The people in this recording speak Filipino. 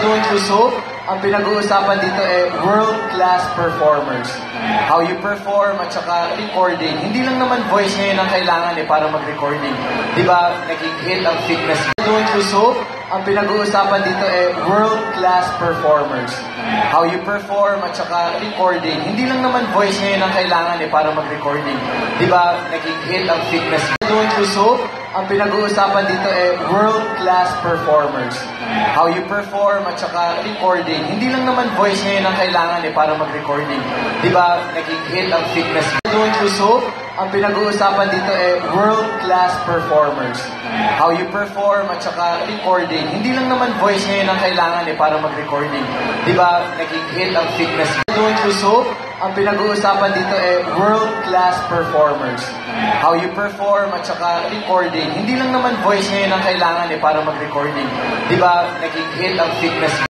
Doon Kusog, ang pinag-uusapan dito world-class performers. How you perform at saka recording. Hindi lang naman voice ngayon ang kailangan para mag-recording. Di ba, naging hit ang fitness. Doon Kusog, ang pinag-uusapan dito world-class performers. How you perform at saka recording. Hindi lang naman voice ngayon ang kailangan para mag-recording. Di ba, naging hit ang fitness. Doon Kusog, ang pinag-uusapan dito world-class performers. How you perform at saka recording. Hindi lang naman voice ngayon ang kailangan para mag-recording. Di ba, naging hit ang fitness. Doon Kusog, ang pinag-uusapan dito world-class performers. How you perform at saka recording. Hindi lang naman voice ngayon ang kailangan para mag-recording. Di ba, naging hit ang fitness. Doon Kusog, ang pinag-uusapan dito world-class performers. How you perform at saka recording. Hindi lang naman voice ngayon ang kailangan para mag-recording. Di ba, naging hit ang fitness.